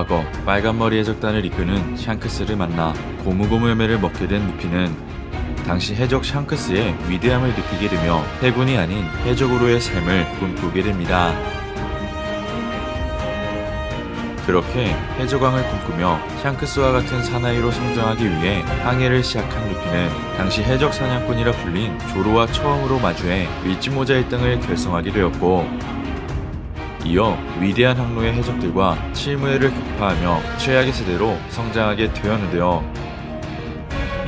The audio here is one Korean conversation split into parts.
과거 빨간머리 해적단을 이끄는 샹크스를 만나 고무고무 열매를 먹게 된 루피는 당시 해적 샹크스의 위대함을 느끼게 되며 해군이 아닌 해적으로의 삶을 꿈꾸게 됩니다. 그렇게 해적왕을 꿈꾸며 샹크스와 같은 사나이로 성장하기 위해 항해를 시작한 루피는 당시 해적 사냥꾼이라 불린 조로와 처음으로 마주해 밀짚모자 1등을 결성하게 되었고, 이어 위대한 항로의 해적들과 칠무회를 격파하며 최악의 세대로 성장하게 되었는데요.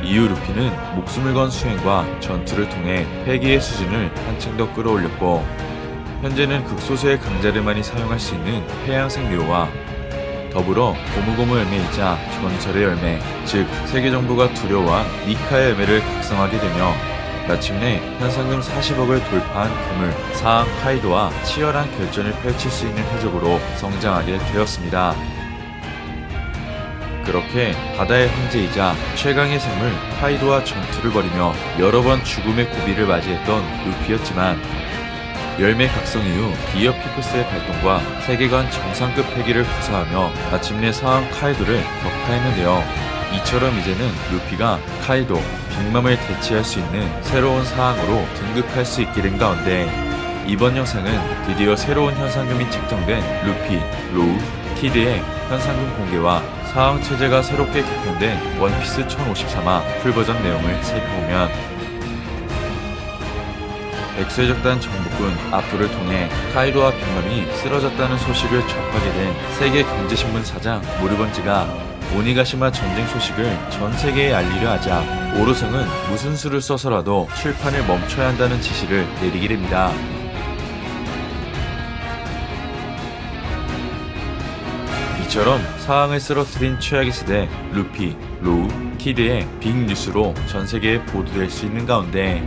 이후 루피는 목숨을 건 수행과 전투를 통해 패기의 수준을 한층 더 끌어올렸고, 현재는 극소수의 강자들만이 사용할 수 있는 해양 생리호와 더불어 고무고무 열매이자 전설의 열매, 즉 세계정부가 두려워한 니카의 열매를 각성하게 되며 마침내 현상금 40억을 돌파한 괴물 사항 카이도와 치열한 결전을 펼칠 수 있는 해적으로 성장하게 되었습니다. 그렇게 바다의 황제이자 최강의 생물 카이도와 전투를 벌이며 여러 번 죽음의 고비를 맞이했던 루피였지만, 열매 각성 이후 기어 피프스의 발동과 세계관 정상급 패기를 구사하며 마침내 사항 카이도를 격파했는데요. 이처럼 이제는 루피가 카이도, 빅맘을 대체할 수 있는 새로운 사항으로 등극할 수 있게 된 가운데, 이번 영상은 드디어 새로운 현상금이 책정된 루피, 로우, 키드의 현상금 공개와 사항 체제가 새롭게 개편된 원피스 1053화 풀버전 내용을 살펴보면, 백수해적단 정복군 아프를 통해 카이도와 빅맘이 쓰러졌다는 소식을 접하게 된 세계 경제신문 사장 모르번즈가 오니가시마 전쟁 소식을 전 세계에 알리려 하자 오로성은 무슨 수를 써서라도 출판을 멈춰야 한다는 지시를 내리게 됩니다. 이처럼 사항을 쓰러뜨린 최악의 세대 루피, 로우, 키드의 빅뉴스로 전 세계에 보도될 수 있는 가운데,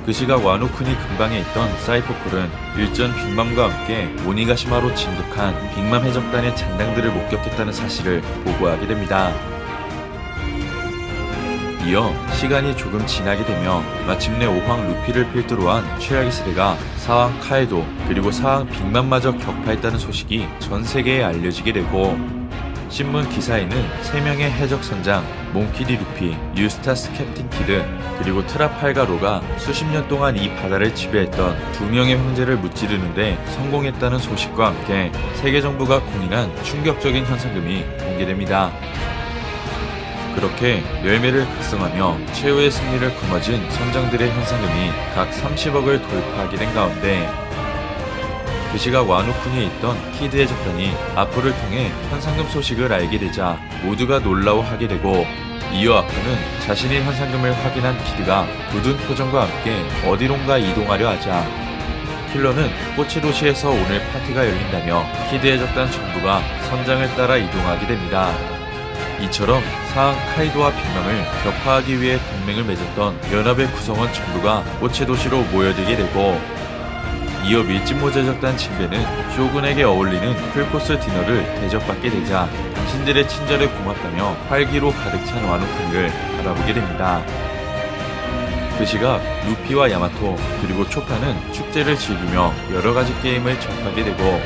그 시각 와노쿠니 근방에 있던 사이퍼폴은 일전 빅맘과 함께 오니가시마로 진격한 빅맘 해적단의 잔당들을 목격했다는 사실을 보고하게 됩니다. 이어 시간이 조금 지나게 되며 마침내 오황 루피를 필두로 한 최악의 세대가 사왕 카에도 그리고 사왕 빅맘마저 격파했다는 소식이 전 세계에 알려지게 되고, 신문 기사에는 3명의 해적 선장 몽키디 루피, 유스타스 캡틴 키드, 그리고 트라팔가로가 수십 년 동안 이 바다를 지배했던 2명의 형제를 무찌르는데 성공했다는 소식과 함께 세계 정부가 공인한 충격적인 현상금이 공개됩니다. 그렇게 열매를 각성하며 최후의 승리를 거머쥔 선장들의 현상금이 각 30억을 돌파하게 된 가운데, 그 시각 와노쿠니에 있던 키드 해적단이 아프를 통해 현상금 소식을 알게 되자 모두가 놀라워하게 되고, 이어 아프는 자신의 현상금을 확인한 키드가 굳은 표정과 함께 어디론가 이동하려 하자 킬러는 꽃의 도시에서 오늘 파티가 열린다며 키드 해적단 전부가 선장을 따라 이동하게 됩니다. 이처럼 사항 카이도와 빅맘을 격파하기 위해 동맹을 맺었던 연합의 구성원 전부가 꽃의 도시로 모여들게 되고, 이어 밀짚모자 해적단 진배는 쇼군에게 어울리는 풀코스 디너를 대접받게 되자 당신들의 친절에 고맙다며 활기로 가득 찬 와노쿠니를 바라보게 됩니다. 그 시각 루피와 야마토 그리고 초파는 축제를 즐기며 여러가지 게임을 접하게 되고,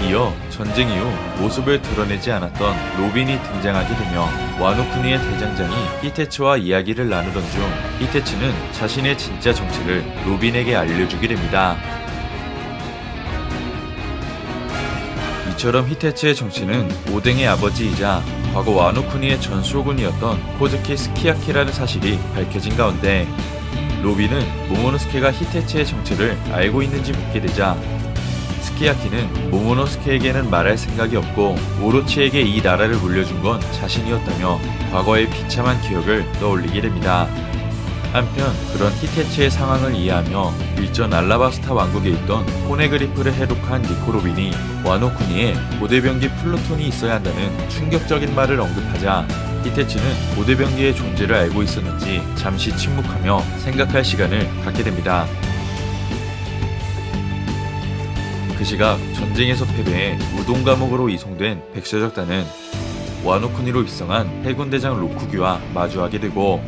이어 전쟁 이후 모습을 드러내지 않았던 로빈이 등장하게 되며 와노쿠니의 대장장이 히테츠와 이야기를 나누던 중 히테츠는 자신의 진짜 정체를 로빈에게 알려주게 됩니다. 이처럼 히테츠의 정체는 오뎅의 아버지이자 과거 와노쿠니의 전 쇼군이었던 코즈키 스키야키라는 사실이 밝혀진 가운데, 로빈은 모모노스케가 히테츠의 정체를 알고 있는지 묻게 되자 스키야키는 모모노스케에게는 말할 생각이 없고 오로치에게 이 나라를 물려준 건 자신이었다며 과거의 비참한 기억을 떠올리게 됩니다. 한편 그런 히테츠의 상황을 이해하며 일전 알라바스타 왕국에 있던 포네그리프를 해독한 니코로빈이 와노쿠니에 고대병기 플루톤이 있어야 한다는 충격적인 말을 언급하자 히테츠는 고대병기의 존재를 알고 있었는지 잠시 침묵하며 생각할 시간을 갖게 됩니다. 그 시각 전쟁에서 패배해 우동 감옥으로 이송된 백수해적단은 와노쿠니로 입성한 해군대장 로쿠기와 마주하게 되고,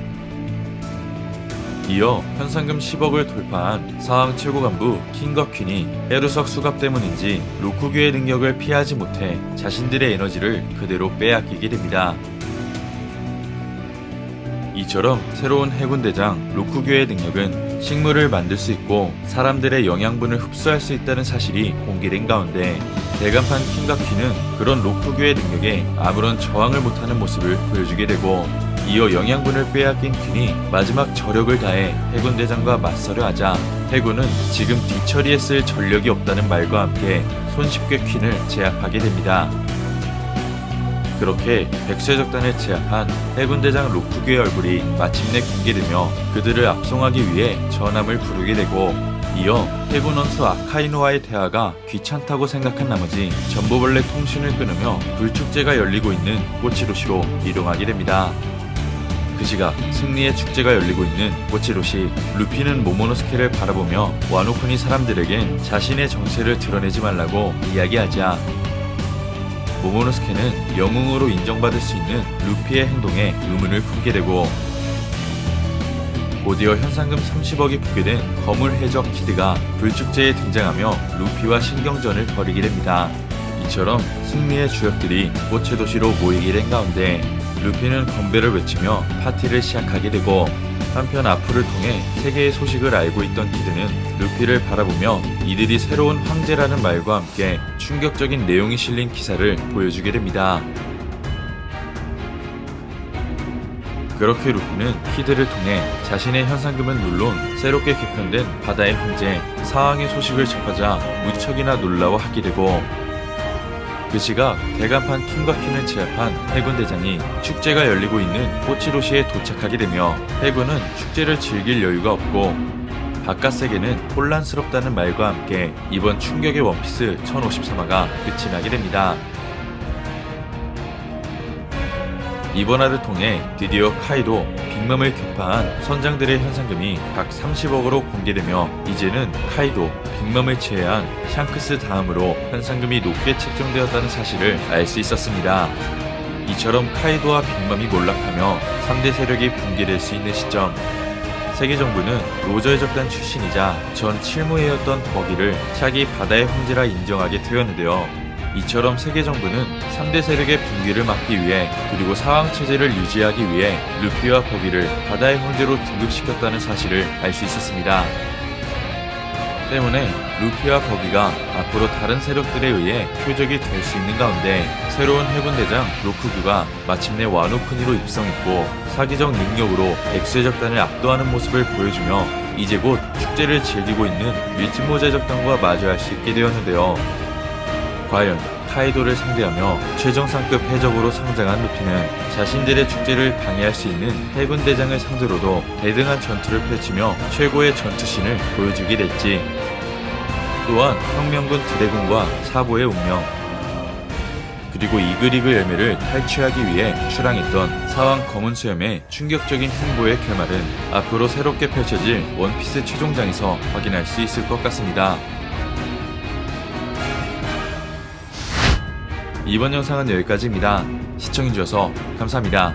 이어 현상금 10억을 돌파한 사왕 최고 간부 킹과 퀸이 헤루석 수갑 때문인지 로쿠교의 능력을 피하지 못해 자신들의 에너지를 그대로 빼앗기게 됩니다. 이처럼 새로운 해군 대장 로쿠교의 능력은 식물을 만들 수 있고 사람들의 영양분을 흡수할 수 있다는 사실이 공개된 가운데 대간판 킹과 퀸은 그런 로쿠교의 능력에 아무런 저항을 못하는 모습을 보여주게 되고, 이어 영양분을 빼앗긴 퀸이 마지막 저력을 다해 해군 대장과 맞서려 하자 해군은 지금 뒤처리에 쓸 전력이 없다는 말과 함께 손쉽게 퀸을 제압하게 됩니다. 그렇게 백쇄적단을 제압한 해군 대장 로쿠교의 얼굴이 마침내 공개되며 그들을 압송하기 위해 전함을 부르게 되고, 이어 해군 원수 아카이노와의 대화가 귀찮다고 생각한 나머지 전보벌레 통신을 끊으며 불축제가 열리고 있는 꼬치로시로 이동하게 됩니다. 그 시각 승리의 축제가 열리고 있는 꼬치로시, 루피는 모모노스케를 바라보며 와노쿠니 사람들에겐 자신의 정체를 드러내지 말라고 이야기하자 모모노스케는 영웅으로 인정받을 수 있는 루피의 행동에 의문을 품게 되고, 곧이어 현상금 30억이 부게된 거물 해적 키드가 불축제에 등장하며 루피와 신경전을 벌이게 됩니다. 이처럼 승리의 주역들이 꽃의 도시로 모이게 된 가운데 루피는 건배를 외치며 파티를 시작하게 되고, 한편 아프를 통해 세계의 소식을 알고 있던 키드는 루피를 바라보며 이들이 새로운 황제라는 말과 함께 충격적인 내용이 실린 기사를 보여주게 됩니다. 그렇게 루피는 키드를 통해 자신의 현상금은 물론 새롭게 개편된 바다의 황제 사왕의 소식을 접하자 무척이나 놀라워하게 되고, 그 시각 대간판 킹과 퀸을 제압한 해군 대장이 축제가 열리고 있는 꼬치로시에 도착하게 되며 해군은 축제를 즐길 여유가 없고 바깥 세계는 혼란스럽다는 말과 함께 이번 충격의 원피스 1053화가 끝이 나게 됩니다. 이번 화를 통해 드디어 카이도, 빅맘을 격파한 선장들의 현상금이 각 30억으로 공개되며 이제는 카이도, 빅맘을 제외한 샹크스 다음으로 현상금이 높게 책정되었다는 사실을 알 수 있었습니다. 이처럼 카이도와 빅맘이 몰락하며 3대 세력이 붕괴될 수 있는 시점, 세계정부는 로저의 적단 출신이자 전 칠무회였던 버기를 차기 바다의 황제라 인정하게 되었는데요. 이처럼 세계정부는 3대 세력의 붕괴를 막기 위해 그리고 사왕체제를 유지하기 위해 루피와 버기를 바다의 황제로 등극시켰다는 사실을 알 수 있었습니다. 때문에 루피와 버기가 앞으로 다른 세력들에 의해 표적이 될 수 있는 가운데 새로운 해군대장 로쿠규가 마침내 와노쿠니로 입성했고 사기적 능력으로 백쇄적단을 압도하는 모습을 보여주며 이제 곧 축제를 즐기고 있는 밀짚모자 적단과 마주할 수 있게 되었는데요. 과연 카이도를 상대하며 최정상급 해적으로 성장한 루피는 자신들의 축제를 방해할 수 있는 해군 대장을 상대로도 대등한 전투를 펼치며 최고의 전투신을 보여주게 됐지. 또한 혁명군 드래곤과 사보의 운명, 그리고 이글이글 열매를 탈취하기 위해 출항했던 사왕 검은 수염의 충격적인 행보의 결말은 앞으로 새롭게 펼쳐질 원피스 최종장에서 확인할 수 있을 것 같습니다. 이번 영상은 여기까지입니다. 시청해주셔서 감사합니다.